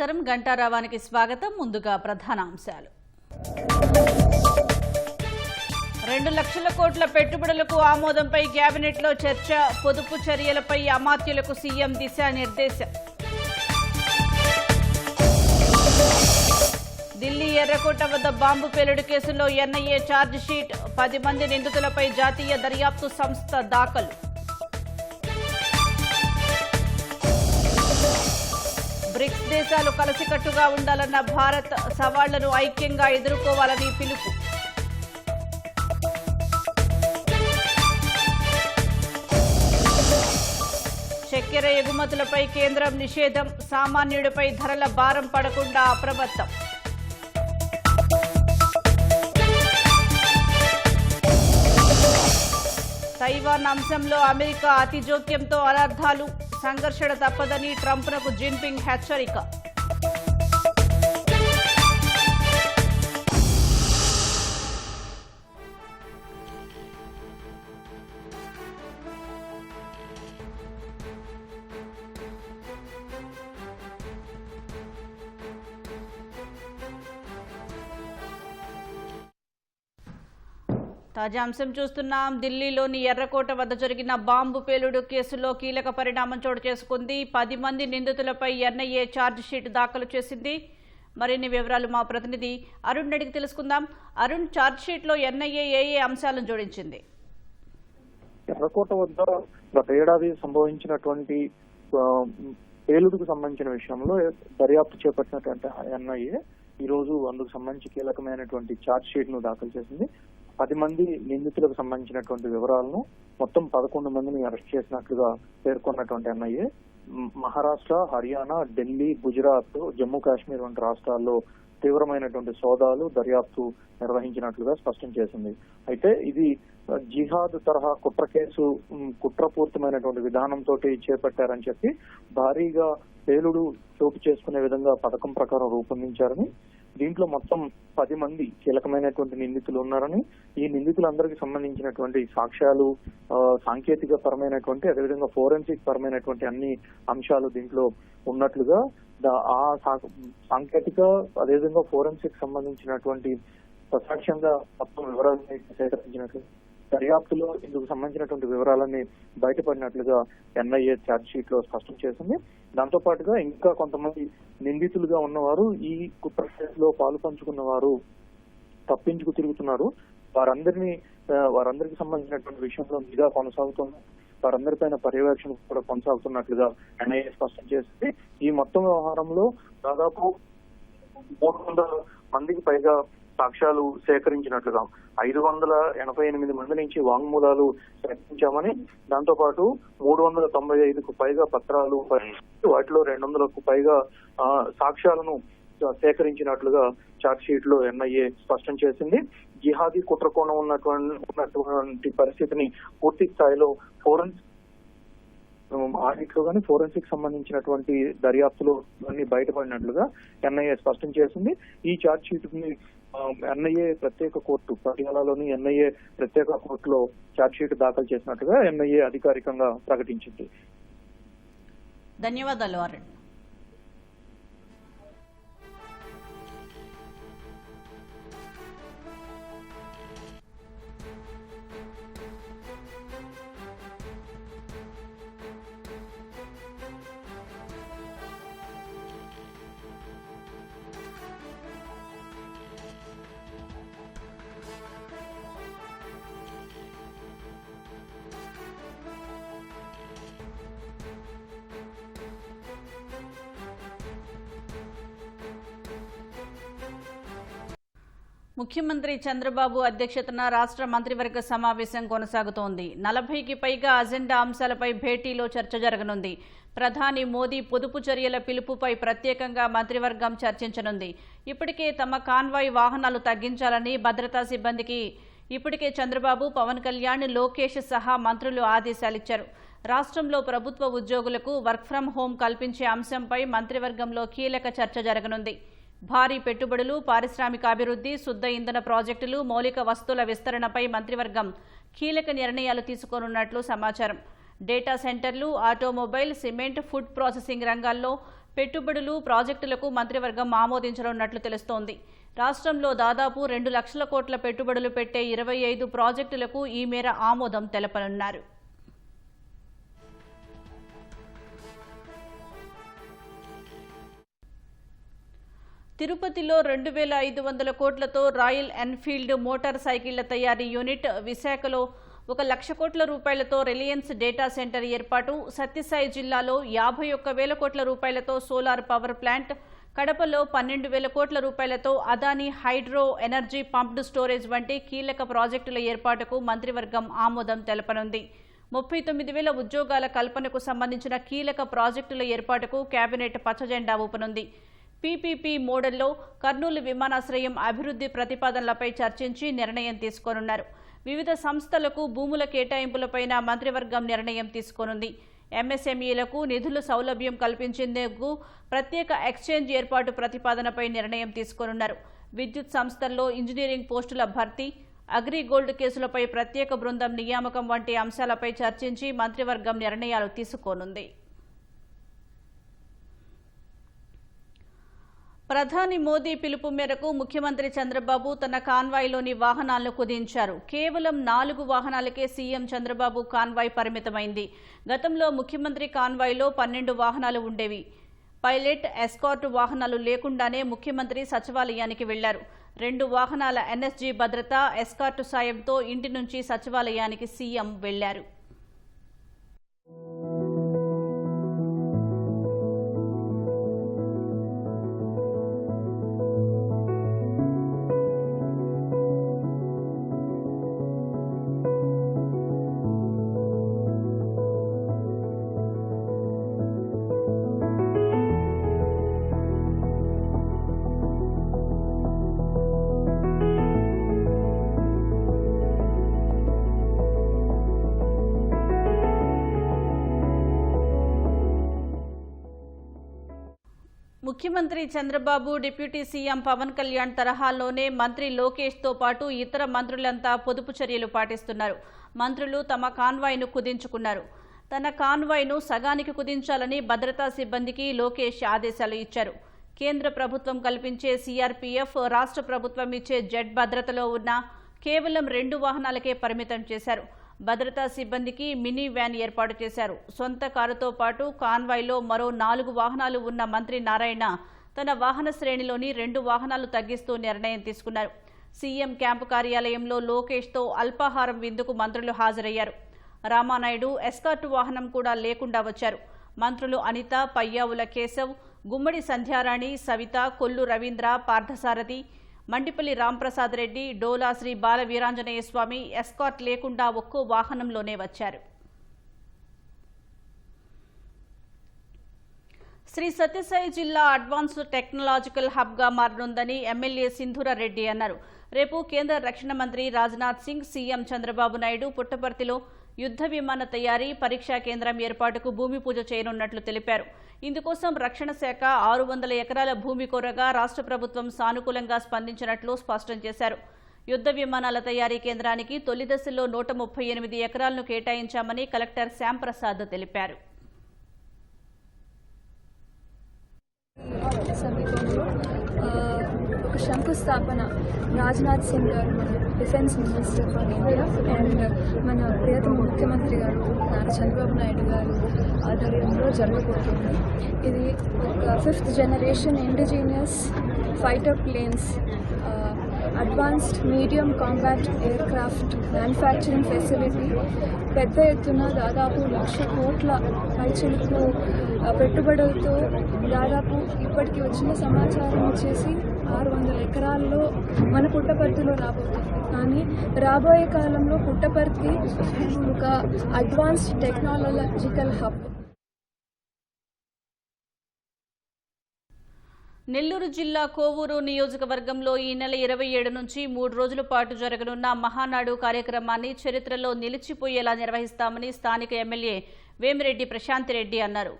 నమస్కారం గంటారావానికి స్వాగతం. ముందుగా ప్రధానాంశాలు. 2 లక్షల కోట్ల పెట్టుబడులకు ఆమోదంపై కేబినెట్లో చర్చ. పొదుపు చర్యలపై అమాత్యులకు సీఎం దిశానిర్దేశం. ఢిల్లీ ఎర్రకోట వద్ద బాంబు పేలుడు కేసులో ఎన్ఐఏ ఛార్జిషీట్. 10 మంది నిందితులపై జాతీయ దర్యాప్తు సంస్థ దాఖలు. బ్రిక్స్ దేశాలు కలిసికట్టుగా ఉండాలన్న భారత్, సవాళ్లను ఐక్యంగా ఎదుర్కోవాలని పిలుపు. చక్కెర ఎగుమతులపై కేంద్రం నిషేధం. సామాన్యుడిపై ధరల భారం పడకుండా అప్రమత్తం. తైవాన్ అంశంలో అమెరికా అతి జోక్యంతో అనర్థాలు. సంఘర్షణ తప్పదని ట్రంప్నకు జిన్పింగ్ హెచ్చరిక. తాజా అంశం చూస్తున్నాం. ఢిల్లీలోని ఎర్రకోట వద్ద జరిగిన బాంబు పేలుడు కేసులో కీలక పరిణామం చోటు చేసుకుంది. 10 మంది నిందితులపై ఎన్ఐఏ ఛార్జిషీట్ దాఖలు చేసింది. మరిన్ని వివరాలు మా ప్రతినిధి అరుణ్ అడిగి తెలుసుకుందాం. అరుణ్, ఛార్జిషీట్లో ఎన్ఐఏ ఏ అంశాలను జోడించింది? ఎర్రకోట వద్ద గత ఏడాది సంభవించినటువంటి పేలుడుకు సంబంధించిన విషయంలో దర్యాప్తు చేపట్టినటువంటి ఎన్ఐఏ ఈ రోజు అందుకు సంబంధించి కీలకమైనటువంటి ఛార్జ్ షీట్ ను దాఖలు చేసింది. 10 మంది నిందితులకు సంబంధించినటువంటి వివరాలను మొత్తం 11 మందిని అరెస్ట్ చేసినట్లుగా పేర్కొన్నటువంటి ఎన్ఐఏ మహారాష్ట్ర, హర్యానా, ఢిల్లీ, గుజరాత్, జమ్మూ కాశ్మీర్ వంటి రాష్ట్రాల్లో తీవ్రమైనటువంటి సోదాలు, దర్యాప్తు నిర్వహించినట్లుగా స్పష్టం చేసింది. అయితే ఇది జిహాద్ తరహా కుట్ర కేసు, కుట్రపూరితమైనటువంటి విధానంతో చేపట్టారని చెప్పి భారీగా పేలుడు చోటు చేసుకునే విధంగా పథకం ప్రకారం రూపొందించారని, దీంట్లో మొత్తం 10 మంది కీలకమైనటువంటి నిందితులు ఉన్నారని, ఈ నిందితులందరికీ సంబంధించినటువంటి సాక్ష్యాలు, సాంకేతిక పరమైనటువంటి అదేవిధంగా ఫోరెన్సిక్ పరమైనటువంటి అన్ని అంశాలు దీంట్లో ఉన్నట్లుగా, ఆ సాంకేతిక అదేవిధంగా ఫోరెన్సిక్ సంబంధించినటువంటి ప్రత్యక్షంగా మొత్తం వివరాలని సేకరించినట్లు, దర్యాప్తులో ఇందుకు సంబంధించినటువంటి వివరాలన్నీ బయటపడినట్లుగా ఎన్ఐఏ ఛార్జ్ షీట్ లో స్పష్టం చేసింది. దాంతో పాటుగా ఇంకా కొంతమంది నిందితులుగా ఉన్నవారు, ఈ కుట్ర కేసులో పాలు పంచుకున్న వారు తప్పించుకు తిరుగుతున్నారు. వారందరికి సంబంధించినటువంటి విషయంలో నిఘా కొనసాగుతుంది. వారందరిపైన పర్యవేక్షణ కూడా కొనసాగుతున్నట్లుగా ఎన్ఐఏ స్పష్టం చేసింది. ఈ మొత్తం వ్యవహారంలో దాదాపు 300 మందికి పైగా సాక్ష్యాలు సేకరించినట్లుగా 588 మంది నుంచి వాంగ్మూలాలు సేకరించామని, దాంతో పాటు 395కు పైగా పత్రాలు, వాటిలో 200కు పైగా సాక్ష్యాలను సేకరించినట్లుగా ఛార్జ్ షీట్ లో ఎన్ఐఏ స్పష్టం చేసింది. జిహాదీ కుట్రకోణం ఉన్నటువంటి పరిస్థితిని పూర్తి స్థాయిలో ఆడిట్ లో కానీ ఫోరెన్సిక్ సంబంధించినటువంటి దర్యాప్తులో అన్ని బయటపడినట్లుగా ఎన్ఐఏ స్పష్టం చేసింది. ఈ ఛార్జ్ షీట్ ని ఎన్ఐఏ ప్రత్యేక కోర్టు, పటియాలాలోని ఎన్ఐఏ ప్రత్యేక కోర్టులో ఛార్జ్ షీట్ దాఖలు చేసినట్టుగా ఎన్ఐఏ అధికారికంగా ప్రకటించింది. ధన్యవాదాలు అరుణ్. ముఖ్యమంత్రి చంద్రబాబు అధ్యక్షతన రాష్ట్ర మంత్రివర్గ సమావేశం కొనసాగుతోంది. 40కి పైగా అజెండా అంశాలపై భేటీలో చర్చ జరగనుంది. ప్రధాని మోదీ పొదుపు చర్యల పిలుపుపై ప్రత్యేకంగా మంత్రివర్గం చర్చించనుంది. ఇప్పటికే తమ కాన్వాయ్ వాహనాలు తగ్గించాలని భద్రతా సిబ్బందికి ఇప్పటికే చంద్రబాబు, పవన్ కళ్యాణ్, లోకేష్ సహా మంత్రులు ఆదేశాలిచ్చారు. రాష్ట్రంలో ప్రభుత్వ ఉద్యోగులకు వర్క్ ఫ్రం హోం కల్పించే అంశంపై మంత్రివర్గంలో కీలక చర్చ జరగనుంది. భారీ పెట్టుబడులు, పారిశ్రామికాభివృద్ధి, శుద్ధ ఇంధన ప్రాజెక్టులు, మౌలిక వస్తువుల విస్తరణపై మంత్రివర్గం కీలక నిర్ణయాలు తీసుకోనున్నట్లు సమాచారం. డేటా సెంటర్లు, ఆటోమొబైల్, సిమెంట్, ఫుడ్ ప్రాసెసింగ్ రంగాల్లో పెట్టుబడులు, ప్రాజెక్టులకు మంత్రివర్గం ఆమోదించనున్నట్లు తెలుస్తోంది. రాష్ట్రంలో దాదాపు 2 లక్షల కోట్ల పెట్టుబడులు పెట్టే 25 ప్రాజెక్టులకు ఈ మేర ఆమోదం తెలపనున్నారు. తిరుపతిలో 2500 కోట్లతో రాయల్ ఎన్ఫీల్డ్ మోటార్ సైకిళ్ల తయారీ యూనిట్, విశాఖలో 1 లక్ష కోట్ల రూపాయలతో రిలయన్స్ డేటా సెంటర్ ఏర్పాటు, సత్యసాయి జిల్లాలో 51,000 కోట్ల రూపాయలతో సోలార్ పవర్ ప్లాంట్, కడపలో 12,000 కోట్ల రూపాయలతో Adani hydro energy pumped storage వంటి కీలక ప్రాజెక్టుల ఏర్పాటుకు మంత్రివర్గం ఆమోదం తెలపనుంది. 39,000 ఉద్యోగాల కల్పనకు సంబంధించిన కీలక ప్రాజెక్టుల ఏర్పాటుకు కేబినెట్ పచ్చజెండా ఊపనుంది. పీపీపీ మోడల్లో కర్నూలు విమానాశ్రయం అభివృద్ధి ప్రతిపాదనలపై చర్చించి నిర్ణయం తీసుకోనున్నారు. వివిధ సంస్థలకు భూముల కేటాయింపులపైన మంత్రివర్గం నిర్ణయం తీసుకోనుంది. ఎంఎస్ఎంఈలకు నిధుల సౌలభ్యం కల్పించేందుకు ప్రత్యేక ఎక్స్చేంజ్ ఏర్పాటు ప్రతిపాదనపై నిర్ణయం తీసుకోనున్నారు. విద్యుత్ సంస్థల్లో ఇంజనీరింగ్ పోస్టుల భర్తీ, అగ్రిగోల్డ్ కేసులపై ప్రత్యేక బృందం నియామకం వంటి అంశాలపై చర్చించి మంత్రివర్గం నిర్ణయాలు తీసుకోనుంది. ప్రధాని మోదీ పిలుపు మేరకు ముఖ్యమంత్రి చంద్రబాబు తన కాన్వాయ్లోని వాహనాలను కుదించారు. కేవలం 4 వాహనాలకే సీఎం చంద్రబాబు కాన్వాయ్ పరిమితమైంది. గతంలో ముఖ్యమంత్రి కాన్వాయ్లో 12 వాహనాలు ఉండేవి. పైలట్, ఎస్కార్ట్ వాహనాలు లేకుండానే ముఖ్యమంత్రి సచివాలయానికి వెళ్లారు. 2 వాహనాల ఎన్ఎస్జీ భద్రత, ఎస్కార్ట్ సాయంతో ఇంటి నుంచి సచివాలయానికి సీఎం వెళ్లారు. ముఖ్యమంత్రి చంద్రబాబు, డిప్యూటీ సీఎం పవన్ కళ్యాణ్ తరహాలోనే మంత్రి లోకేష్తో పాటు ఇతర మంత్రులంతా పొదుపు చర్యలు పాటిస్తున్నారు. మంత్రులు తమ కాన్వాయ్ను కుదించుకున్నారు. తన కాన్వాయ్ను సగానికి కుదించాలని భద్రతా సిబ్బందికి లోకేష్ ఆదేశాలు ఇచ్చారు. కేంద్ర ప్రభుత్వం కల్పించే సీఆర్పీఎఫ్, రాష్ట్ర ప్రభుత్వం ఇచ్చే జెడ్ భద్రతలో ఉన్న కేవలం 2 వాహనాలకే పరిమితం చేశారు. భద్రతా సిబ్బందికి మినీ వ్యాన్ ఏర్పాటు చేశారు. సొంత కారుతో పాటు కాన్వాయ్లో మరో 4 వాహనాలు ఉన్న మంత్రి నారాయణ తన వాహన శ్రేణిలోని 2 వాహనాలు తగ్గిస్తూ నిర్ణయం తీసుకున్నారు. సీఎం క్యాంపు కార్యాలయంలో లోకేష్తో అల్పాహారం విందుకు మంత్రులు హాజరయ్యారు. రామానాయుడు ఎస్కార్ట్ వాహనం కూడా లేకుండా వచ్చారు. మంత్రులు అనిత, పయ్యావుల కేశవ్, గుమ్మడి సంధ్యారాణి, సవిత, కొల్లు రవీంద్ర, పార్థసారథి, మండిపల్లి రాంప్రసాద్ రెడ్డి, డోలా శ్రీ బాల వీరాంజనేయ స్వామి ఎస్కార్ట్ లేకుండా ఒక్కో వాహనంలోనే వచ్చారు. శ్రీ సత్యసాయి జిల్లా అడ్వాన్స్డ్ టెక్నాలజికల్ హబ్గా మారనుందని ఎమ్మెల్యే సింధూర రెడ్డి అన్నారు. రేపు కేంద్ర రక్షణ మంత్రి రాజ్నాథ్ సింగ్, సీఎం చంద్రబాబు నాయుడు పుట్టపర్తిలో యుద్ధ విమాన తయారీ, పరీక్షా కేంద్రం ఏర్పాటుకు భూమి పూజ చేయనున్నట్లు తెలిపారు. ఇందుకోసం రక్షణ శాఖ 600 ఎకరాల భూమి కోరగా రాష్ట్ర ప్రభుత్వం సానుకూలంగా స్పందించినట్లు స్పష్టం చేశారు. యుద్ధ విమానాల తయారీ కేంద్రానికి తొలి దశలో 138 ఎకరాలను కేటాయించామని కలెక్టర్ శ్యాంప్రసాద్ తెలిపారు. శంకుస్థాపన రాజ్నాథ్ సింగ్ గారు, మన defence minister for India, and మన ప్రియతమ ముఖ్యమంత్రి గారు నారా చంద్రబాబు నాయుడు గారు ఆధ్వర్యంలో జరగబోతుంది. ఇది ఒక 5th generation indigenous fighter planes, advanced medium combat aircraft manufacturing facility. పెద్ద ఎత్తున దాదాపు 1,00,000 కోట్ల పైచిలకు పెట్టుబడులతో దాదాపు ఇప్పటికి వచ్చిన సమాచారం వచ్చేసి 600 ఎకరాల్లో మన పుట్టపర్తిలో రాబోతుంది. కానీ రాబోయే కాలంలో పుట్టపర్తి ఒక అడ్వాన్స్డ్ టెక్నాలజికల్ హబ్. నెల్లూరు జిల్లా కోవూరు నియోజకవర్గంలో ఈ నెల 27 నుంచి 3 రోజుల పాటు జరగనున్న మహానాడు కార్యక్రమాన్ని చరిత్రలో నిలిచిపోయేలా నిర్వహిస్తామని స్థానిక ఎమ్మెల్యే వేమిరెడ్డి ప్రశాంతిరెడ్డి అన్నారు.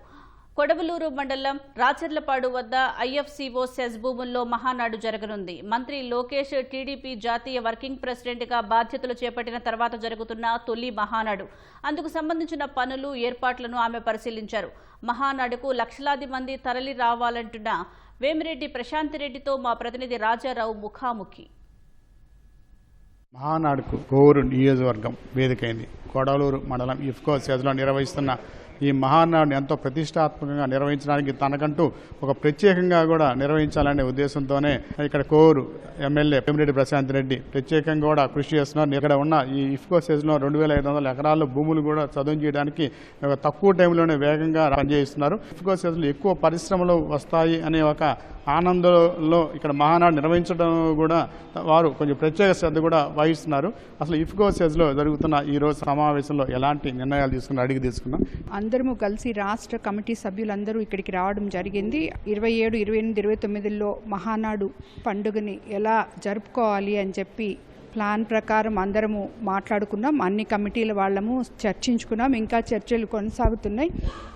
కొడవలూరు మండలం రాచర్లపాడు వద్ద ఐఎఫ్సిఓ సెస్ భూముల్లో మహానాడు జరగనుంది. మంత్రి లోకేష్ టీడీపీ జాతీయ వర్కింగ్ ప్రెసిడెంట్గా బాధ్యతలు చేపట్టిన తర్వాత జరుగుతున్న తొలి మహానాడు. అందుకు సంబంధించిన పనులు, ఏర్పాట్లను ఆమె పరిశీలించారు. మహానాడుకు లక్షలాది మంది తరలి రావాలంటున్న వేమిరెడ్డి ప్రశాంతిరెడ్డితో మా ప్రతినిధి రాజారావు ముఖాముఖి. మహానాడుకు కోవూరు నియోజకవర్గం వేదికైంది. కొడవలూరు మండలం ఇఫ్కో సెజ్లో నిర్వహిస్తున్న ఈ మహానాడుని ఎంతో ప్రతిష్టాత్మకంగా నిర్వహించడానికి తనకంటూ ఒక ప్రత్యేకంగా కూడా నిర్వహించాలనే ఉద్దేశంతోనే ఇక్కడ కోవూరు ఎమ్మెల్యే వేమిరెడ్డి ప్రశాంతిరెడ్డి ప్రత్యేకంగా కూడా కృషి చేస్తున్నారు. ఇక్కడ ఉన్న ఈ ఇఫ్కో సెజ్లో 2500 ఎకరాల భూములు కూడా చదువు చేయడానికి తక్కువ టైంలోనే వేగంగా పనిచేస్తున్నారు. ఇఫ్కో సెజ్లో ఎక్కువ పరిశ్రమలు వస్తాయి అనే ఒక ఆనందంలో ఇక్కడ మహానాడు నిర్వహించడం కూడా వారు కొంచెం ప్రత్యేక శ్రద్ధ కూడా వహిస్తున్నారు. అసలు ఇఫ్కో సెజ్లో జరుగుతున్న ఈ రోజు సమావేశంలో ఎలాంటి నిర్ణయాలు తీసుకున్నారు అడిగి తీసుకున్నాం. అందరము కలిసి రాష్ట్ర కమిటీ సభ్యులందరూ ఇక్కడికి రావడం జరిగింది. 27, 28, 29లో మహానాడు పండుగని ఎలా జరుపుకోవాలి అని చెప్పి ప్లాన్ ప్రకారం అందరము మాట్లాడుకున్నాం. అన్ని కమిటీల వాళ్ళము చర్చించుకున్నాం. ఇంకా చర్చలు కొనసాగుతున్నాయి.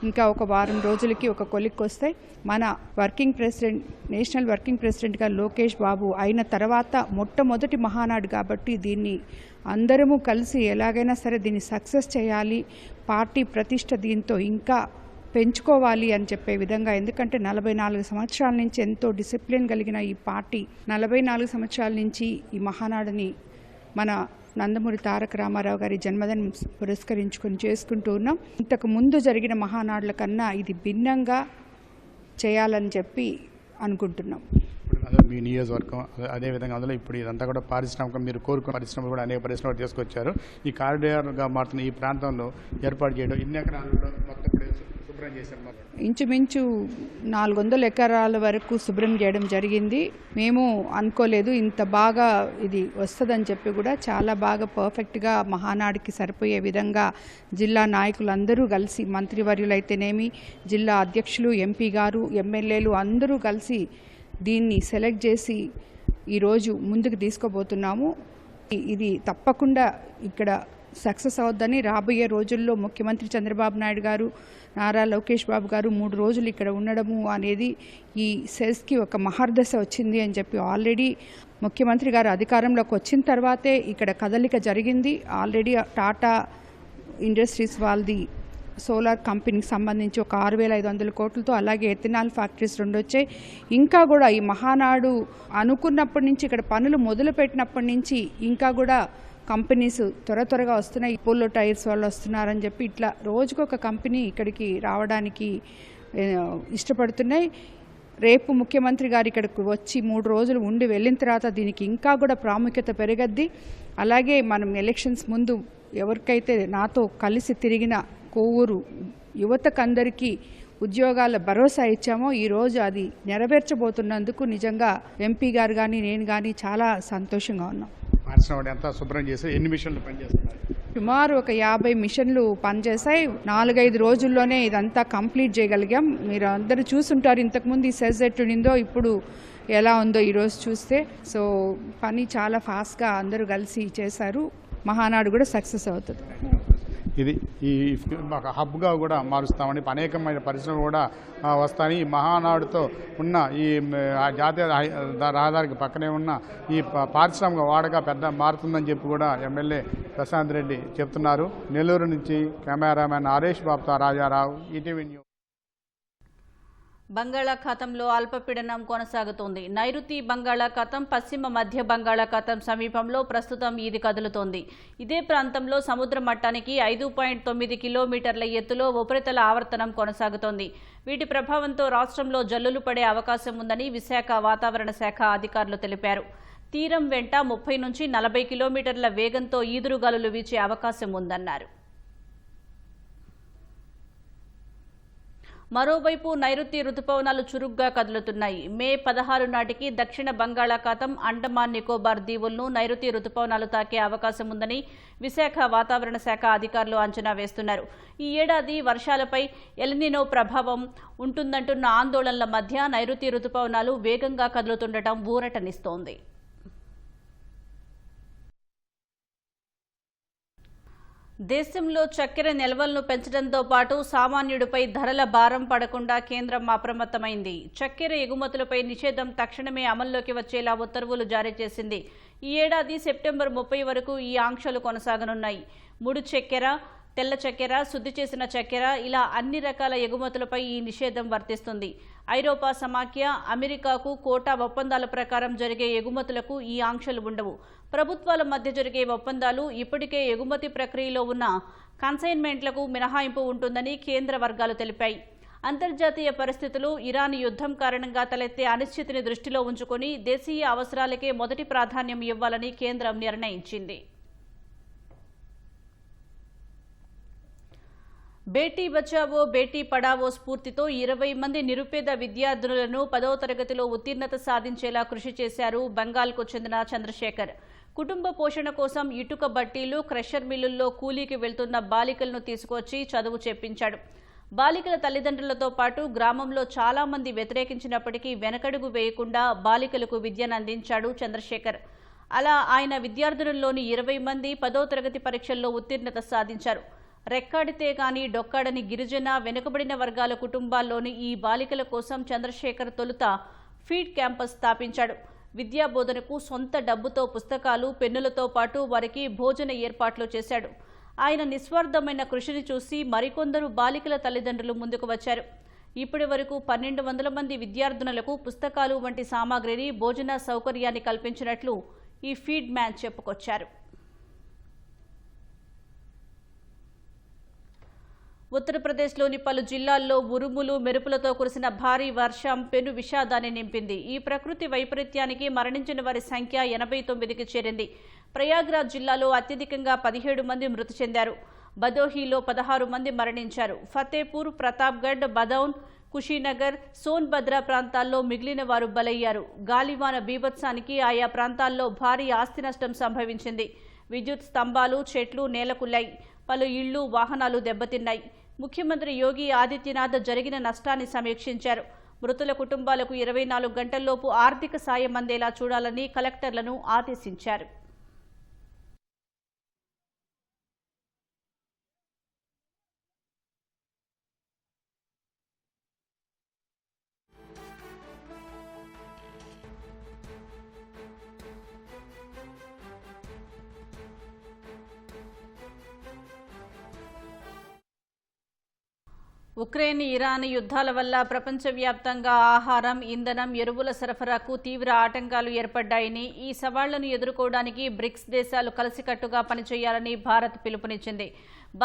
ఇంకా ఒక వారం రోజులకి ఒక కొలిక్కి వస్తాయి. మన వర్కింగ్ ప్రెసిడెంట్, నేషనల్ వర్కింగ్ ప్రెసిడెంట్గా లోకేష్ బాబు అయిన తర్వాత మొట్టమొదటి మహానాడు కాబట్టి దీన్ని అందరము కలిసి ఎలాగైనా సరే దీన్ని సక్సెస్ చేయాలి, పార్టీ ప్రతిష్ట దీంతో ఇంకా పెంచుకోవాలి అని చెప్పే విధంగా. ఎందుకంటే 44 సంవత్సరాల నుంచి ఎంతో డిసిప్లిన్ కలిగిన ఈ పార్టీ 44 సంవత్సరాల నుంచి ఈ మహానాడుని మన నందమూరి తారక రామారావు గారి జన్మదినం పురస్కరించుకొని చేసుకుంటూ ఉన్నాం. ఇంతకు ముందు జరిగిన మహానాడుల కన్నా ఇది భిన్నంగా చేయాలని చెప్పి అనుకుంటున్నాం. అదే మీ నియోజకవర్గం, అదేవిధంగా అందులో ఇప్పుడు ఇదంతా కూడా పారిశ్రామికం, మీరు కోరుకున్న పరిశ్రమలు కూడా అనేక పరిశ్రమలు తీసుకొచ్చారు. ఈ కారిడార్గా మారుతున్న ఈ ప్రాంతంలో ఏర్పాటు చేయడం ఇన్ని ఎకరాలలో మొత్తం శుభ్రం చేశారు. ఇంచుమించు 400 ఎకరాల వరకు శుభ్రం చేయడం జరిగింది. మేము అనుకోలేదు ఇంత బాగా ఇది వస్తుందని చెప్పి. కూడా చాలా బాగా పర్ఫెక్ట్గా మహానాడుకి సరిపోయే విధంగా జిల్లా నాయకులందరూ కలిసి, మంత్రివర్యులైతేనేమి, జిల్లా అధ్యక్షులు, ఎంపీ గారు, ఎమ్మెల్యేలు అందరూ కలిసి దీన్ని సెలెక్ట్ చేసి ఈరోజు ముందుకు తీసుకుపోతున్నాము. ఇది తప్పకుండా ఇక్కడ సక్సెస్ అవుద్దని, రాబోయే రోజుల్లో ముఖ్యమంత్రి చంద్రబాబు నాయుడు గారు, నారా లోకేష్ బాబు గారు 3 రోజులు ఇక్కడ ఉండడము అనేది ఈ సెస్కి ఒక మహర్దశ వచ్చింది అని చెప్పి ఆల్రెడీ ముఖ్యమంత్రి గారు అధికారంలోకి వచ్చిన తర్వాతే ఇక్కడ కదలిక జరిగింది. ఆల్రెడీ టాటా ఇండస్ట్రీస్ వాళ్ళది సోలార్ కంపెనీకి సంబంధించి ఒక 6500 కోట్లతో, అలాగే ఎథనాల్ ఫ్యాక్టరీస్ 2 వచ్చాయి. ఇంకా కూడా ఈ మహానాడు అనుకున్నప్పటి నుంచి, ఇక్కడ పనులు మొదలుపెట్టినప్పటి నుంచి ఇంకా కూడా కంపెనీస్ త్వరగా వస్తున్నాయి. పోలో టైర్స్ వాళ్ళు వస్తున్నారని చెప్పి ఇట్లా రోజుకొక కంపెనీ ఇక్కడికి రావడానికి ఇష్టపడుతున్నాయి. రేపు ముఖ్యమంత్రి గారు ఇక్కడికి వచ్చి 3 రోజులు ఉండి వెళ్ళిన తర్వాత దీనికి ఇంకా కూడా ప్రాముఖ్యత పెరగద్ది. అలాగే మనం ఎలక్షన్స్ ముందు ఎవరికైతే నాతో కలిసి తిరిగిన కోవూరు యువతకందరికీ ఉద్యోగాల భరోసా ఇచ్చామో ఈరోజు అది నెరవేర్చబోతున్నందుకు నిజంగా ఎంపీ గారు కానీ నేను కానీ చాలా సంతోషంగా ఉన్నాం. పరిశ్రమ ఎంత శుభ్రం చేసి ఎన్ని మిషన్లు పనిచేస్తున్నారు? సుమారు ఒక 50 మిషన్లు పనిచేశాయి. 4-5 రోజుల్లోనే ఇదంతా కంప్లీట్ చేయగలిగాం. మీరు అందరూ చూసుంటారు ఇంతకుముందు ఈ సెజ్ ఎట్లుండిందో, ఇప్పుడు ఎలా ఉందో ఈరోజు చూస్తే. సో పని చాలా ఫాస్ట్గా అందరూ కలిసి చేశారు. మహానాడు కూడా సక్సెస్ అవుతుంది. ఇది ఈ ఒక హబ్గా కూడా మారుస్తామని, అనేకమైన పరిశ్రమలు కూడా వస్తాయి. ఈ మహానాడుతో ఉన్న ఈ జాతీయ రహదారికి పక్కనే ఉన్న ఈ పారిశ్రామిక వాడగా పెద్ద మారుతుందని చెప్పి కూడా ఎమ్మెల్యే ప్రశాంత్ రెడ్డి చెప్తున్నారు. నెల్లూరు నుంచి కెమెరామెన్ హరీష్ బాబుతో రాజారావు, ఈటీవీ న్యూస్. బంగాళాఖాతంలో అల్పపీడనం కొనసాగుతోంది. నైరుతి బంగాళాఖాతం, పశ్చిమ మధ్య బంగాళాఖాతం సమీపంలో ప్రస్తుతం ఇది కదులుతోంది. ఇదే ప్రాంతంలో సముద్ర మట్టానికి 5.9 కిలోమీటర్ల ఎత్తులో ఉపరితల ఆవర్తనం కొనసాగుతోంది. వీటి ప్రభావంతో రాష్ట్రంలో జల్లులు పడే అవకాశం ఉందని విశాఖ వాతావరణ శాఖ అధికారులు తెలిపారు. తీరం వెంట 30 నుంచి 40 కిలోమీటర్ల వేగంతో ఈదురుగాలులు వీచే అవకాశం ఉందన్నారు. మరోవైపు నైరుతి రుతుపవనాలు చురుగ్గా కదులుతున్నాయి. మే 16 నాటికి దక్షిణ బంగాళాఖాతం, అండమాన్ నికోబార్ దీవులను నైరుతి రుతుపవనాలు తాకే అవకాశం ఉందని విశాఖ వాతావరణ శాఖ అధికారులు అంచనా వేస్తున్నారు. ఈ ఏడాది వర్షాలపై ఎల్నినో ప్రభావం ఉంటుందంటున్న ఆందోళనల మధ్య నైరుతి రుతుపవనాలు వేగంగా కదులుతుండటం ఊరటనిస్తోంది. దేశంలో చక్కెర నిల్వలను పెంచడంతో పాటు సామాన్యుడిపై ధరల భారం పడకుండా కేంద్రం అప్రమత్తమైంది. చక్కెర ఎగుమతులపై నిషేధం తక్షణమే అమల్లోకి వచ్చేలా ఉత్తర్వులు జారీ చేసింది. ఈ ఏడాది సెప్టెంబర్ 30 వరకు ఈ ఆంక్షలు కొనసాగనున్నాయి. ముడి చక్కెర, తెల్ల చక్కెర, శుద్ధి చేసిన చక్కెర ఇలా అన్ని రకాల ఎగుమతులపై ఈ నిషేధం వర్తిస్తుంది. ఐరోపా సమాఖ్య, అమెరికాకు కోటా ఒప్పందాల ప్రకారం జరిగే ఎగుమతులకు ఈ ఆంక్షలు ఉండవు. ప్రభుత్వాల మధ్య జరిగే ఒప్పందాలు ఇప్పటికే ఎగుమతి ప్రక్రియలో ఉన్న కన్సైన్మెంట్లకు మినహాయింపు ఉంటుందని కేంద్ర వర్గాలు తెలిపాయి. అంతర్జాతీయ పరిస్థితులు, ఇరాన్ యుద్ధం కారణంగా తలెత్తే అనిశ్చితిని దృష్టిలో ఉంచుకొని దేశీయ అవసరాలకే మొదటి ప్రాధాన్యం ఇవ్వాలని కేంద్రం నిర్ణయించింది. బేటీ బచావో బేటీ పడావో స్ఫూర్తితో 20 మంది నిరుపేద విద్యార్థులను 10వ తరగతిలో ఉత్తీర్ణత సాధించేలా కృషి చేశారు బెంగాల్కు చెందిన చంద్రశేఖర్. కుటుంబ పోషణ కోసం ఇటుక బట్టీలు, క్రషర్ మిల్లుల్లో కూలీకి వెళ్తున్న బాలికలను తీసుకొచ్చి చదువు చెప్పించాడు. బాలికల తల్లిదండ్రులతో పాటు గ్రామంలో చాలా మంది వ్యతిరేకించినప్పటికీ వెనకడుగు వేయకుండా బాలికలకు విద్యను అందించాడు చంద్రశేఖర్. అలా ఆయన విద్యార్థులలోని 20 మంది 10వ తరగతి పరీక్షల్లో ఉత్తీర్ణత సాధించారు. రెక్కాడితే గాని డొక్కాడని గిరిజన, వెనుకబడిన వర్గాల కుటుంబాల్లోని ఈ బాలికల కోసం చంద్రశేఖర్ తొలుత ఫీడ్ క్యాంపస్ స్థాపించాడు. విద్యా బోధనకు సొంత డబ్బుతో పుస్తకాలు, పెన్నులతో పాటు వారికి భోజన ఏర్పాట్లు చేశాడు. ఆయన నిస్వార్థమైన కృషిని చూసి మరికొందరు బాలికల తల్లిదండ్రులు ముందుకు వచ్చారు. ఇప్పటి వరకు 1200 మంది విద్యార్థినులకు పుస్తకాలు వంటి సామాగ్రిని, భోజన సౌకర్యాన్ని కల్పించినట్లు ఈ ఫీడ్ మ్యాన్ చెప్పుకొచ్చారు. ఉత్తరప్రదేశ్లోని పలు జిల్లాల్లో ఉరుములు, మెరుపులతో కురిసిన భారీ వర్షం పెను విషాదాన్ని నింపింది. ఈ ప్రకృతి వైపరీత్యానికి మరణించిన వారి సంఖ్య 89కి చేరింది. ప్రయాగ్రాజ్ జిల్లాలో అత్యధికంగా 17 మంది మృతి చెందారు. భదోహీలో 16 మంది మరణించారు. ఫతేపూర్, ప్రతాప్గఢ్, బదౌన్, కుషీనగర్, సోన్భద్ర ప్రాంతాల్లో మిగిలిన వారు బలయ్యారు. గాలివాన బీభత్సానికి ఆయా ప్రాంతాల్లో భారీ ఆస్తి నష్టం సంభవించింది. విద్యుత్ స్తంభాలు, చెట్లు నేలకూలాయి. పలు ఇళ్లు, వాహనాలు దెబ్బతిన్నాయి. ముఖ్యమంత్రి యోగి ఆదిత్యనాథ్ జరిగిన నష్టాన్ని సమీక్షించారు. మృతుల కుటుంబాలకు 24 గంటల్లోపు ఆర్థిక సాయం అందేలా చూడాలని కలెక్టర్లను ఆదేశించారు. ఉక్రెయిన్, ఇరాన్ యుద్ధాల వల్ల ప్రపంచవ్యాప్తంగా ఆహారం, ఇంధనం, ఎరువుల సరఫరాకు తీవ్ర ఆటంకాలు ఏర్పడ్డాయని, ఈ సవాళ్లను ఎదుర్కోవడానికి బ్రిక్స్ దేశాలు కలిసికట్టుగా పనిచేయాలని భారత్ పిలుపునిచ్చింది.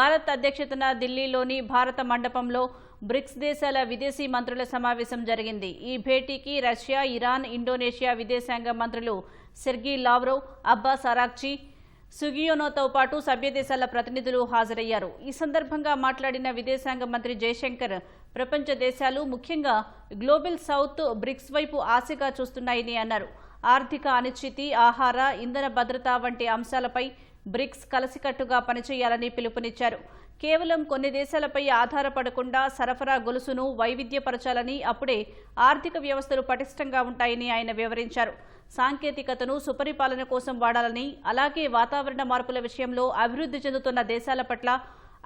భారత్ అధ్యక్షతన ఢిల్లీలోని భారత మండపంలో బ్రిక్స్ దేశాల విదేశీ మంత్రుల సమావేశం జరిగింది. ఈ భేటీకి రష్యా, ఇరాన్, ఇండోనేషియా విదేశాంగ మంత్రులు సెర్గీ లావ్రోవ్, అబ్బాస్ అరాక్చి, సుగియోనోతో పాటు సభ్యదేశాల ప్రతినిధులు హాజరయ్యారు. ఈ సందర్భంగా మాట్లాడిన విదేశాంగ మంత్రి జయశంకర్, ప్రపంచ దేశాలు ముఖ్యంగా గ్లోబల్ సౌత్ బ్రిక్స్ వైపు ఆశగా చూస్తున్నాయని అన్నారు. ఆర్థిక అనిశ్చితి, ఆహార, ఇంధన భద్రత వంటి అంశాలపై బ్రిక్స్ కలిసికట్టుగా పనిచేయాలని పిలుపునిచ్చారు. కేవలం కొన్ని దేశాలపై ఆధారపడకుండా సరఫరా గొలుసును వైవిధ్యపరచాలని, అప్పుడే ఆర్థిక వ్యవస్థలు పటిష్టంగా ఉంటాయని ఆయన వివరించారు. సాంకేతికతను సుపరిపాలన కోసం వాడాలని, అలాగే వాతావరణ మార్పుల విషయంలో అభివృద్ధి చెందుతున్న దేశాల పట్ల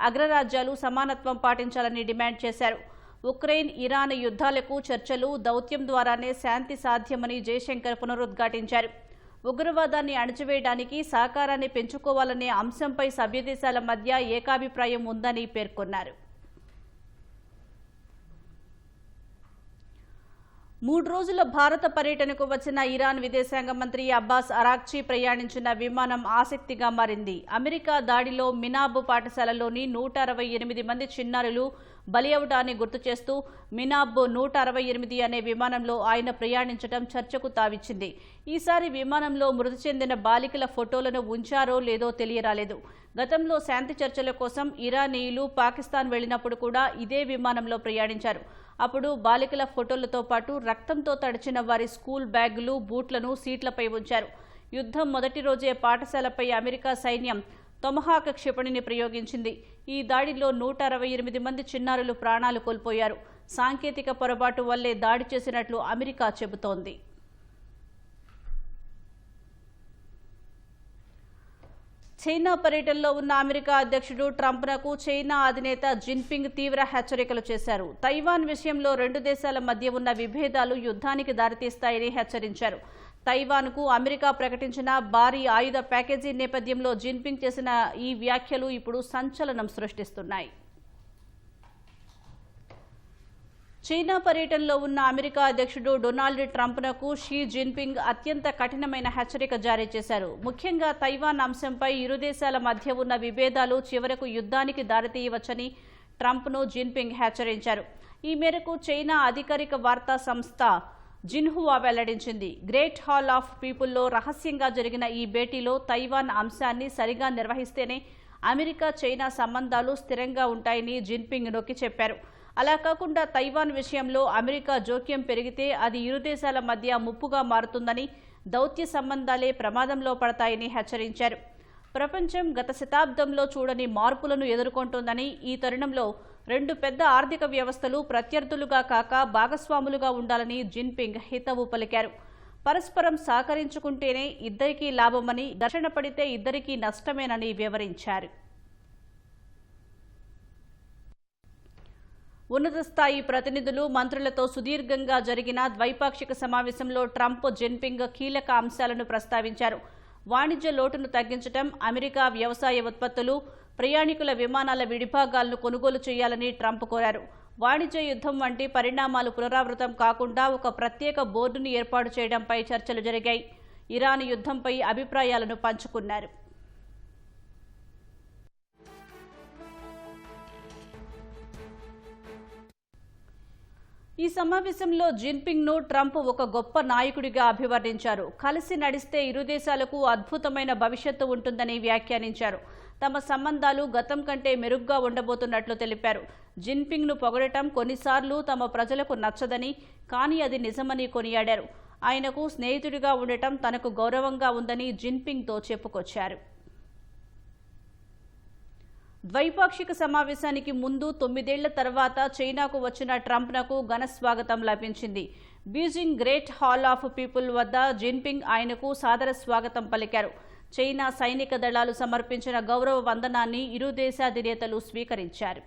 అగ్రరాజ్యాలు సమానత్వం పాటించాలని డిమాండ్ చేశారు. ఉక్రెయిన్, ఇరాన్ యుద్ధాలకు చర్చలు, దౌత్యం ద్వారానే శాంతి సాధ్యమని జయశంకర్ పునరుద్ఘాటించారు. ఉగ్రవాదాన్ని అణచివేయడానికి సహకారాన్ని పెంచుకోవాలనే అంశంపై సభ్యదేశాల మధ్య ఏకాభిప్రాయం ఉందని పేర్కొన్నారు. 3 రోజుల భారత పర్యటనకు వచ్చిన ఇరాన్ విదేశాంగ మంత్రి అబ్బాస్ అరాక్చి ప్రయాణించిన విమానం ఆసక్తిగా మారింది. అమెరికా దాడిలో మినాబ్ పాఠశాలలోని 168 మంది చిన్నారులు బలి అవడాన్ని గుర్తు చేస్తూ మినాబ్ 168 అనే విమానంలో ఆయన ప్రయాణించడం చర్చకు తావిచ్చింది. ఈసారి విమానంలో మృతి చెందిన బాలికల ఫోటోలను ఉంచారో లేదో తెలియరాలేదు. గతంలో శాంతి చర్చల కోసం ఇరానీయులు పాకిస్తాన్ వెళ్లినప్పుడు కూడా ఇదే విమానంలో ప్రయాణించారు. అప్పుడు బాలికల ఫోటోలతో పాటు రక్తంతో తడిచిన వారి స్కూల్ బ్యాగులు, బూట్లను సీట్లపై ఉంచారు. యుద్ధం మొదటి రోజే పాఠశాలపై అమెరికా సైన్యం తొమహాక్ క్షిపణిని ప్రయోగించింది. ఈ దాడిలో 168 మంది చిన్నారులు ప్రాణాలు కోల్పోయారు. సాంకేతిక పొరపాటు వల్లే దాడి చేసినట్లు అమెరికా చెబుతోంది. చైనా పర్యటనలో ఉన్న అమెరికా అధ్యక్షుడు ట్రంప్నకు చైనా అధినేత జిన్పింగ్ తీవ్ర హెచ్చరికలు చేశారు. తైవాన్ విషయంలో రెండు దేశాల మధ్య ఉన్న విభేదాలు యుద్ధానికి దారితీస్తాయని హెచ్చరించారు. తైవాన్కు అమెరికా ప్రకటించిన భారీ ఆయుధ ప్యాకేజీ నేపథ్యంలో జిన్పింగ్ చేసిన ఈ వ్యాఖ్యలు ఇప్పుడు సంచలనం సృష్టిస్తున్నాయి. చైనా పర్యటనలో ఉన్న అమెరికా అధ్యక్షుడు డొనాల్డ్ ట్రంప్నకు షీ జిన్పింగ్ అత్యంత కఠినమైన హెచ్చరిక జారీ చేశారు. ముఖ్యంగా తైవాన్ అంశంపై ఇరు దేశాల మధ్య ఉన్న విభేదాలు చివరకు యుద్ధానికి దారితీయవచ్చని ట్రంప్ను జిన్పింగ్ హెచ్చరించారు. ఈ మేరకు చైనా అధికారిక వార్తా సంస్థ జిన్హువా వెల్లడించింది. గ్రేట్ హాల్ ఆఫ్ పీపుల్లో రహస్యంగా జరిగిన ఈ భేటీలో తైవాన్ అంశాన్ని సరిగా నిర్వహిస్తేనే అమెరికా చైనా సంబంధాలు స్థిరంగా ఉంటాయని జిన్పింగ్ నొక్కి చెప్పారు. అలా కాకుండా తైవాన్ విషయంలో అమెరికా జోక్యం పెరిగితే అది ఇరు దేశాల మధ్య ముప్పుగా మారుతుందని, దౌత్య సంబంధాలే ప్రమాదంలో పడతాయని హెచ్చరించారు. ప్రపంచం గత శతాబ్దంలో చూడని మార్పులను ఎదుర్కొంటోందని, ఈ తరుణంలో రెండు పెద్ద ఆర్థిక వ్యవస్థలు ప్రత్యర్థులుగా కాక భాగస్వాములుగా ఉండాలని జిన్పింగ్ హితవు పలికారు. పరస్పరం సహకరించుకుంటేనే ఇద్దరికీ లాభమని, ఘర్షణ పడితే ఇద్దరికీ నష్టమేనని వివరించారు. ఉన్నత స్థాయి ప్రతినిధులు, మంత్రులతో సుదీర్ఘంగా జరిగిన ద్వైపాక్షిక సమావేశంలో ట్రంప్, జిన్పింగ్ కీలక అంశాలను ప్రస్తావించారు. వాణిజ్య లోటును తగ్గించడం, అమెరికా వ్యవసాయ ఉత్పత్తులు, ప్రయాణికుల విమానాల విడిభాగాలను కొనుగోలు చేయాలని ట్రంప్ కోరారు. వాణిజ్య యుద్ధం వంటి పరిణామాలు పునరావృతం కాకుండా ఒక ప్రత్యేక బోర్డును ఏర్పాటు చేయడంపై చర్చలు జరిగాయి. ఇరాన్ యుద్ధంపై అభిప్రాయాలను పంచుకున్నారు. ఈ సమావేశంలో జిన్పింగ్ను ట్రంప్ ఒక గొప్ప నాయకుడిగా అభివర్ణించారు. కలిసి నడిస్తే ఇరు దేశాలకు అద్భుతమైన భవిష్యత్తు ఉంటుందని వ్యాఖ్యానించారు. తమ సంబంధాలు గతం కంటే మెరుగ్గా ఉండబోతున్నట్లు తెలిపారు. జిన్పింగ్ను పొగడటం కొన్నిసార్లు తమ ప్రజలకు నచ్చదని, కానీ అది నిజమని కొనియాడారు. ఆయనకు స్నేహితుడిగా ఉండటం తనకు గౌరవంగా ఉందని జిన్పింగ్తో చెప్పుకొచ్చారు. ద్వైపాక్షిక సమావేశానికి ముందు 9 ఏళ్ల తర్వాత చైనాకు వచ్చిన ట్రంప్నకు ఘన స్వాగతం లభించింది. Beijing great hall of people వద్ద జిన్పింగ్ ఆయనకు సాదర స్వాగతం పలికారు. చైనా సైనిక దళాలు సమర్పించిన గౌరవ వందనాన్ని ఇరు దేశాధినేతలు స్వీకరించారు.